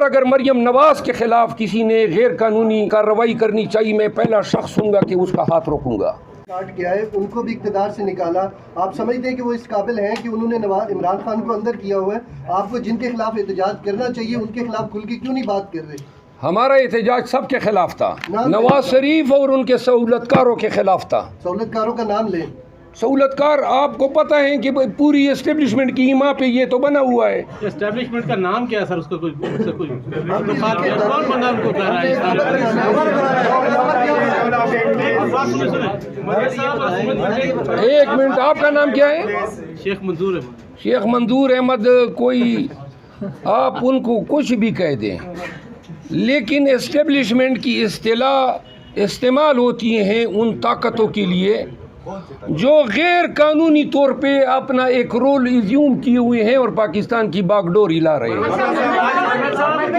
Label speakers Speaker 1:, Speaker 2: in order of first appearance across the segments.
Speaker 1: अगर मरियम नवाज के खिलाफ किसी ने गैर कानूनी कार्रवाई करनी चाहिए, मैं पहला शख्स हूँगा कि उसका हाथ रोकूंगा।
Speaker 2: काट किया है, उनको भी इक़्तिदार से निकाला। आप समझते हैं कि वो इस काबिल हैं कि उन्होंने इमरान खान को अंदर किया हुआ है? आपको जिनके खिलाफ एहतजाज करना चाहिए उनके खिलाफ खुल के क्यों नहीं बात कर रहे?
Speaker 1: हमारा एहतजाज सबके खिलाफ था, नवाज शरीफ और उनके सहूलतकारों के खिलाफ था।
Speaker 2: सहूलतकारों का नाम लें।
Speaker 1: सहूलतकार आपको पता है कि पूरी एस्टेब्लिशमेंट की ईमा पे ये तो बना हुआ है।
Speaker 3: एस्टेब्लिशमेंट का नाम क्या है सर? उसका कोई कौन बंदा उनको कह रहा है?
Speaker 1: एक मिनट, आपका नाम क्या है?
Speaker 3: शेख मंजूर अहमद।
Speaker 1: शेख मंजूर अहमद, कोई आप उनको कुछ भी कह दें, लेकिन एस्टेब्लिशमेंट की इस्तेलाह इस्तेमाल होती हैं उन ताकतों के लिए जो गैर कानूनी तौर पे अपना एक रोल इज्यूम किए हुए हैं और पाकिस्तान की बागडोर हिला रहे हैं।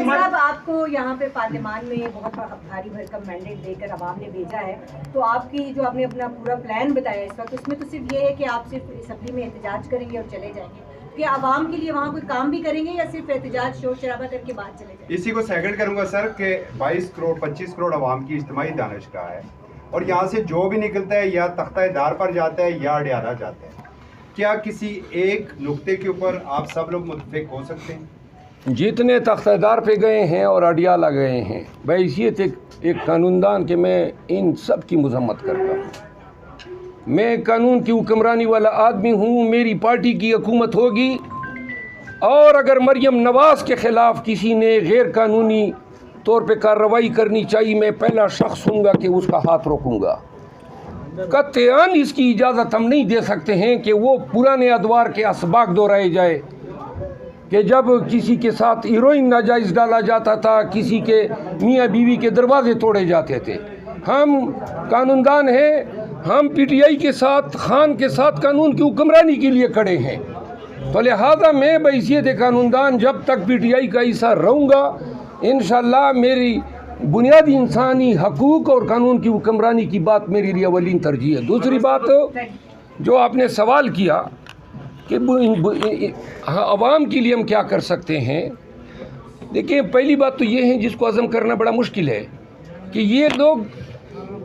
Speaker 4: साहब, आपको यहाँ पे पार्लियामान में बहुत भारी भरकम मैंडेट देकर अवाम ने भेजा है, तो आपकी जो आपने अपना पूरा प्लान बताया इस वक्त, उसमें तो सिर्फ ये है कि आप सिर्फ असम्बली में एहतजाज करेंगे और चले जाएंगे, कि आवाम के लिए वहाँ कोई काम भी करेंगे या सिर्फ एहतजाज शोर शराबा करके बाद चले जाएंगे?
Speaker 5: इसी को सेकंड करूंगा सर कि 22 करोड़ 25 करोड़ आवाम की इज्तिमाई दानिशगाह है और यहाँ से जो भी निकलता है या तख्ता-ए-दार पर जाता है या अडियाला जाता है। क्या किसी एक नुक्ते के ऊपर आप सब लोग मुत्तफिक हो सकते हैं?
Speaker 1: जितने तख्ता-ए-दार पे गए हैं और अडियाला गए हैं, बहैसियत एक कानूनदान के मैं इन सब की मजम्मत करता हूँ। मैं कानून की हुक्मरानी वाला आदमी हूँ, मेरी पार्टी की हुकूमत होगी और अगर मरियम नवाज के ख़िलाफ़ किसी ने गैर कानूनी तौर पे कार्रवाई करनी चाहिए, मैं पहला शख्स हूँगा कि उसका हाथ रोकूंगा। कतईन इसकी इजाज़त हम नहीं दे सकते हैं कि वो पुराने अदवार के असबाक दोहराए जाए कि जब किसी के साथ हीरोइन नाजायज़ डाला जाता था, किसी के मियाँ बीवी के दरवाजे तोड़े जाते थे। हम कानूनदान हैं, हम पीटीआई के साथ, खान के साथ कानून की हुक्मरानी के लिए खड़े हैं। तो लिहाजा मैं बहैसियत कानूनदान जब तक पीटीआई का हिस्सा रहूँगा, इंशाअल्लाह मेरी बुनियादी इंसानी हकूक़ और कानून की हुक्मरानी की बात मेरे लिए अवलीन तरजीह है। दूसरी बात जो आपने सवाल किया कि आवाम के लिए हम क्या कर सकते हैं, देखिए पहली बात तो ये है जिसको हज़म करना बड़ा मुश्किल है कि ये लोग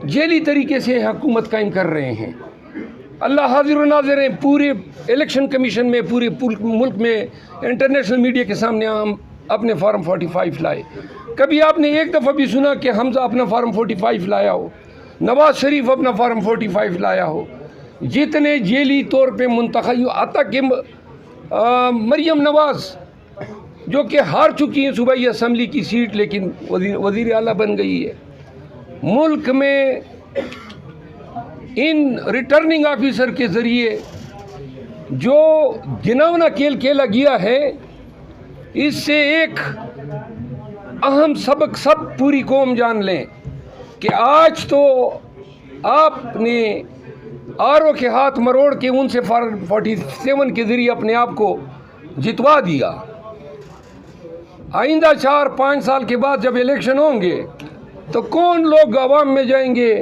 Speaker 1: जेली तरीके से हुकूमत कायम कर रहे हैं। अल्लाह हाजिर व नाज़िर हैं, पूरे इलेक्शन कमीशन में, पूरे मुल्क में, इंटरनेशनल मीडिया के सामने हम अपने फार्म 45 लाए। कभी आपने एक दफ़ा भी सुना कि हमजा अपना फार्म 45 लाया हो, नवाज शरीफ अपना फार्म 45 लाया हो? जितने जेली तौर पे मुंतखब, आता कि मरियम नवाज जो कि हार चुकी हैं सूबाई असम्बली की सीट, लेकिन वज़ीर आला बन गई है। मुल्क में इन रिटर्निंग ऑफिसर के ज़रिए जो घिनौना खेल खेला गया है, इससे एक अहम सबक सब पूरी कौम जान लें कि आज तो आपने आरओ के हाथ मरोड़ के उनसे फार्म 47 के ज़रिए अपने आप को जितवा दिया। आइंदा 4-5 साल के बाद जब इलेक्शन होंगे तो कौन लोग अवाम में जाएंगे?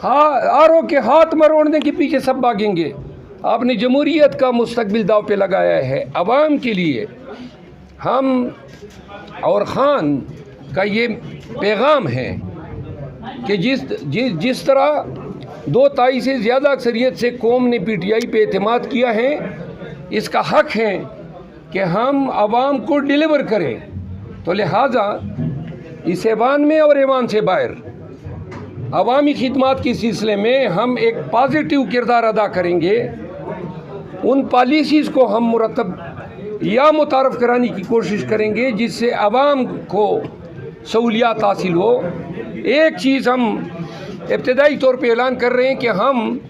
Speaker 1: हाँ, आरओ के हाथ मरोड़ने के पीछे सब भागेंगे। आपने जमहूरियत का मुस्तकबिल दाव पे लगाया है। अवाम के लिए हम और ख़ान का ये पैगाम है कि जिस तरह 2/3 से ज़्यादा अक्सरियत से कौम ने पीटीआई पे एतमाद किया है, इसका हक़ है कि हम आवाम को डिलीवर करें। तो लिहाजा इस ऐवान में और ऐवान से बाहर अवामी खिदमात के सिलसिले में हम एक पॉजिटिव किरदार अदा करेंगे। उन पॉलिसीज़ को हम मुरतब या मुतारफ़ कराने की कोशिश करेंगे जिससे आवाम को सहूलियात हासिल हो। एक चीज़ हम इब्तदाई तौर पे ऐलान कर रहे हैं कि हम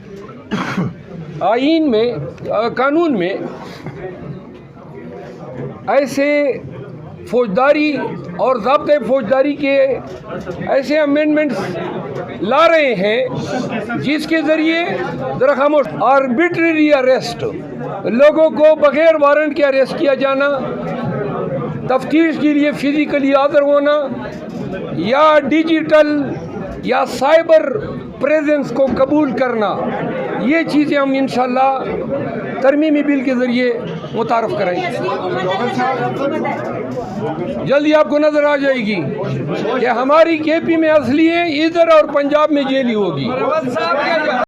Speaker 1: आईन में, कानून में ऐसे फौजदारी और ज़ाब्ते फौजदारी के ऐसे अमेंडमेंट्स ला रहे हैं जिसके ज़रिए ज़रा खामोश, आर्बिट्रेरी अरेस्ट, लोगों को बग़ैर वारंट के अरेस्ट किया जाना, तफ्तीश के लिए फ़िज़िकली हाज़िर होना या डिजिटल या साइबर प्रेजेंस को कबूल करना, ये चीज़ें हम इंशाअल्लाह तरमीमी बिल के ज़रिए मुतारफ़ कराएंगे।
Speaker 4: असली हुकूमत है।
Speaker 1: जल्दी आपको नजर आ जाएगी कि हमारी केपी में असली है इधर और पंजाब में जेली होगी।